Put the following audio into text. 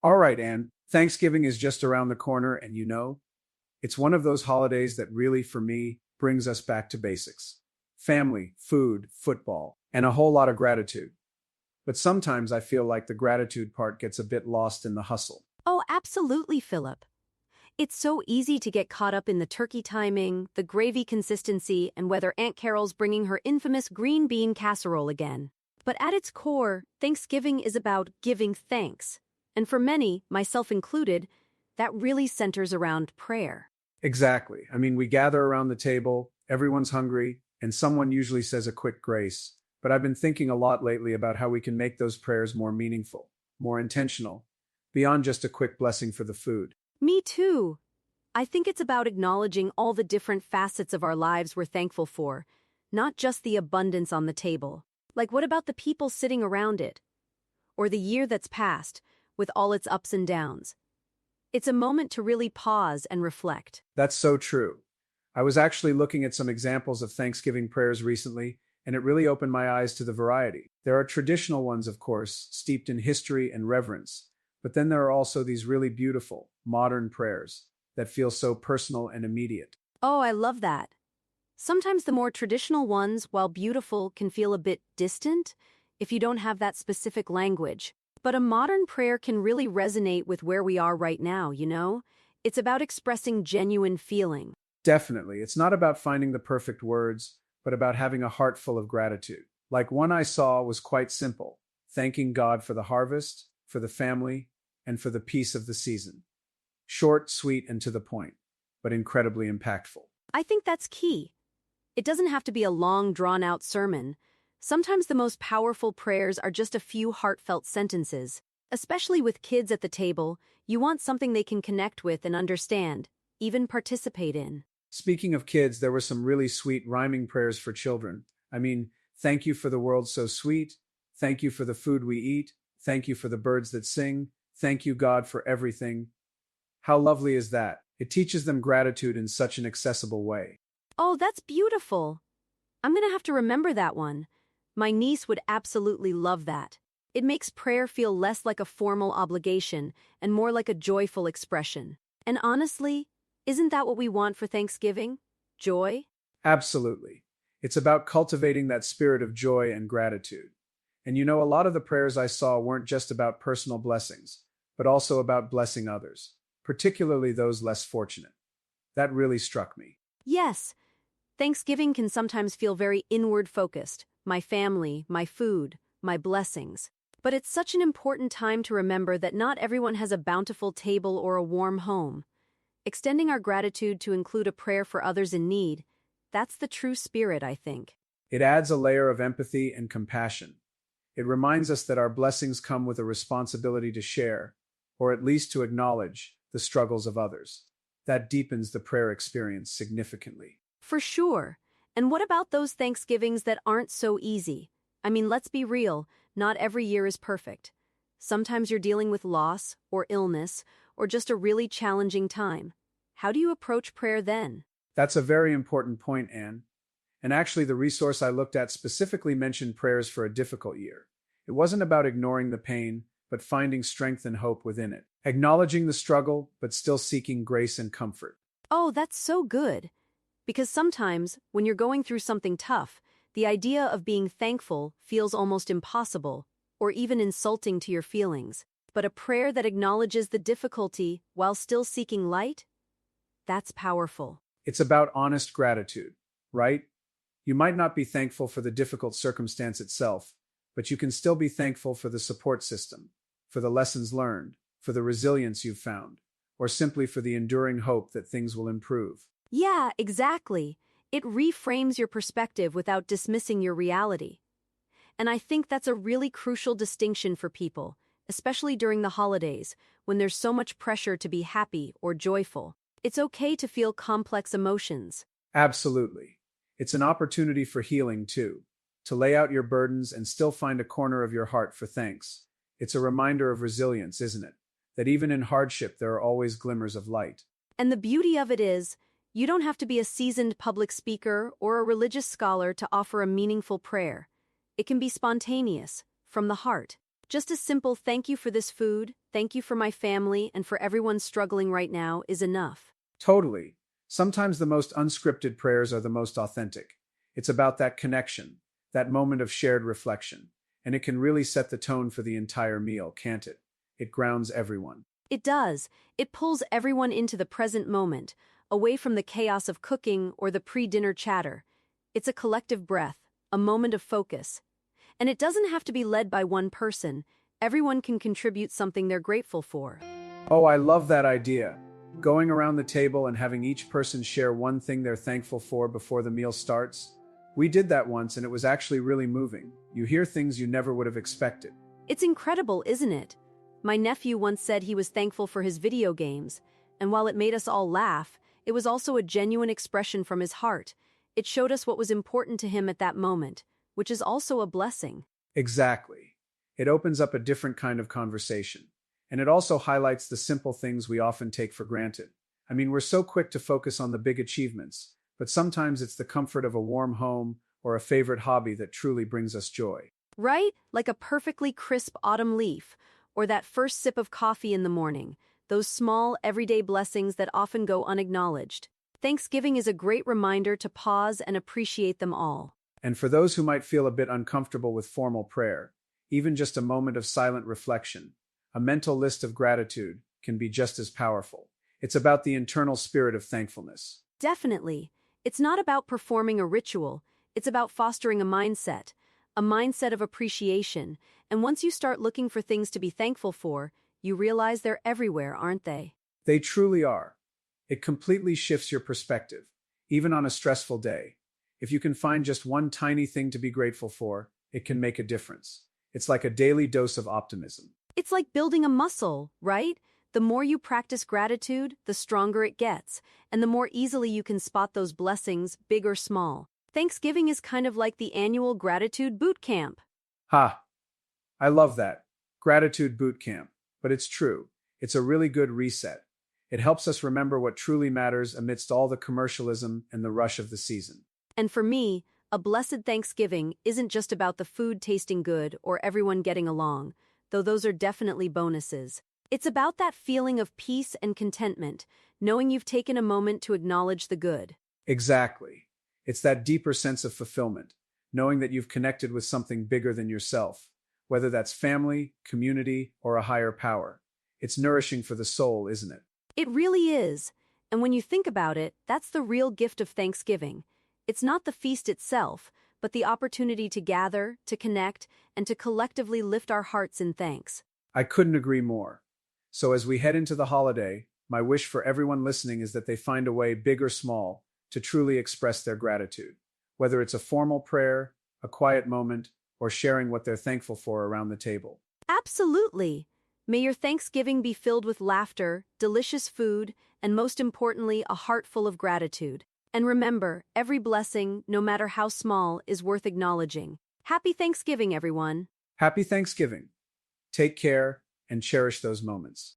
All right, Anne. Thanksgiving is just around the corner, and it's one of those holidays that really, for me, brings us back to basics. Family, food, football, and a whole lot of gratitude. But sometimes I feel like the gratitude part gets a bit lost in the hustle. Oh, absolutely, Philip. It's so easy to get caught up in the turkey timing, the gravy consistency, and whether Aunt Carol's bringing her infamous green bean casserole again. But at its core, Thanksgiving is about giving thanks. And for many, myself included, that really centers around prayer. Exactly. I mean, we gather around the table, everyone's hungry, and someone usually says a quick grace. But I've been thinking a lot lately about how we can make those prayers more meaningful, more intentional, beyond just a quick blessing for the food. Me too. I think it's about acknowledging all the different facets of our lives we're thankful for, not just the abundance on the table. Like, what about the people sitting around it? Or the year that's passed, with all its ups and downs? It's a moment to really pause and reflect. That's so true. I was actually looking at some examples of Thanksgiving prayers recently, and it really opened my eyes to the variety. There are traditional ones, of course, steeped in history and reverence, but then there are also these really beautiful, modern prayers that feel so personal and immediate. Oh, I love that. Sometimes the more traditional ones, while beautiful, can feel a bit distant if you don't have that specific language. But a modern prayer can really resonate with where we are right now. It's about expressing genuine feeling. Definitely, it's not about finding the perfect words, but about having a heart full of gratitude. Like one I saw was quite simple, thanking God for the harvest, for the family, and for the peace of the season. Short, sweet, and to the point, but incredibly impactful. I think that's key. It doesn't have to be a long, drawn-out sermon. Sometimes the most powerful prayers are just a few heartfelt sentences. Especially with kids at the table, you want something they can connect with and understand, even participate in. Speaking of kids, there were some really sweet rhyming prayers for children. I mean, thank you for the world so sweet. Thank you for the food we eat. Thank you for the birds that sing. Thank you, God, for everything. How lovely is that? It teaches them gratitude in such an accessible way. Oh, that's beautiful. I'm gonna have to remember that one. My niece would absolutely love that. It makes prayer feel less like a formal obligation and more like a joyful expression. And honestly, isn't that what we want for Thanksgiving? Joy? Absolutely. It's about cultivating that spirit of joy and gratitude. And a lot of the prayers I saw weren't just about personal blessings, but also about blessing others, particularly those less fortunate. That really struck me. Yes. Thanksgiving can sometimes feel very inward-focused. My family, my food, my blessings. But it's such an important time to remember that not everyone has a bountiful table or a warm home. Extending our gratitude to include a prayer for others in need, that's the true spirit, I think. It adds a layer of empathy and compassion. It reminds us that our blessings come with a responsibility to share, or at least to acknowledge, the struggles of others. That deepens the prayer experience significantly. For sure. And what about those Thanksgivings that aren't so easy? I mean, let's be real, not every year is perfect. Sometimes you're dealing with loss, or illness, or just a really challenging time. How do you approach prayer then? That's a very important point, Anne. And actually, the resource I looked at specifically mentioned prayers for a difficult year. It wasn't about ignoring the pain, but finding strength and hope within it. Acknowledging the struggle, but still seeking grace and comfort. Oh, that's so good. Because sometimes, when you're going through something tough, the idea of being thankful feels almost impossible, or even insulting to your feelings. But a prayer that acknowledges the difficulty while still seeking light? That's powerful. It's about honest gratitude, right? You might not be thankful for the difficult circumstance itself, but you can still be thankful for the support system, for the lessons learned, for the resilience you've found, or simply for the enduring hope that things will improve. Yeah, exactly. It reframes your perspective without dismissing your reality. And I think that's a really crucial distinction for people, especially during the holidays, when there's so much pressure to be happy or joyful. It's okay to feel complex emotions. Absolutely. It's an opportunity for healing, too, to lay out your burdens and still find a corner of your heart for thanks. It's a reminder of resilience, isn't it? That even in hardship, there are always glimmers of light. And the beauty of it is, you don't have to be a seasoned public speaker or a religious scholar to offer a meaningful prayer. It can be spontaneous, from the heart. Just a simple thank you for this food, thank you for my family, and for everyone struggling right now is enough. Totally. Sometimes the most unscripted prayers are the most authentic. It's about that connection, that moment of shared reflection. And it can really set the tone for the entire meal, can't it? It grounds everyone. It does. It pulls everyone into the present moment, away from the chaos of cooking or the pre-dinner chatter. It's a collective breath, a moment of focus. And it doesn't have to be led by one person. Everyone can contribute something they're grateful for. Oh, I love that idea. Going around the table and having each person share one thing they're thankful for before the meal starts. We did that once and it was actually really moving. You hear things you never would have expected. It's incredible, isn't it? My nephew once said he was thankful for his video games, and while it made us all laugh, it was also a genuine expression from his heart. It showed us what was important to him at that moment, which is also a blessing. Exactly. It opens up a different kind of conversation. And it also highlights the simple things we often take for granted. I mean, we're so quick to focus on the big achievements, but sometimes it's the comfort of a warm home or a favorite hobby that truly brings us joy. Right? Like a perfectly crisp autumn leaf, or that first sip of coffee in the morning, those small, everyday blessings that often go unacknowledged. Thanksgiving is a great reminder to pause and appreciate them all. And for those who might feel a bit uncomfortable with formal prayer, even just a moment of silent reflection, a mental list of gratitude can be just as powerful. It's about the internal spirit of thankfulness. Definitely. It's not about performing a ritual, it's about fostering a mindset of appreciation, and once you start looking for things to be thankful for, you realize they're everywhere, aren't they? They truly are. It completely shifts your perspective, even on a stressful day. If you can find just one tiny thing to be grateful for, it can make a difference. It's like a daily dose of optimism. It's like building a muscle, right? The more you practice gratitude, the stronger it gets, and the more easily you can spot those blessings, big or small. Thanksgiving is kind of like the annual gratitude boot camp. Ha! I love that. Gratitude boot camp. But it's true. It's a really good reset. It helps us remember what truly matters amidst all the commercialism and the rush of the season. And for me, a blessed Thanksgiving isn't just about the food tasting good or everyone getting along, though those are definitely bonuses. It's about that feeling of peace and contentment, knowing you've taken a moment to acknowledge the good. Exactly. It's that deeper sense of fulfillment, knowing that you've connected with something bigger than yourself, whether that's family, community, or a higher power. It's nourishing for the soul, isn't it? It really is. And when you think about it, that's the real gift of Thanksgiving. It's not the feast itself, but the opportunity to gather, to connect, and to collectively lift our hearts in thanks. I couldn't agree more. So as we head into the holiday, my wish for everyone listening is that they find a way, big or small, to truly express their gratitude. Whether it's a formal prayer, a quiet moment, or sharing what they're thankful for around the table. Absolutely. May your Thanksgiving be filled with laughter, delicious food, and most importantly, a heart full of gratitude. And remember, every blessing, no matter how small, is worth acknowledging. Happy Thanksgiving, everyone. Happy Thanksgiving. Take care and cherish those moments.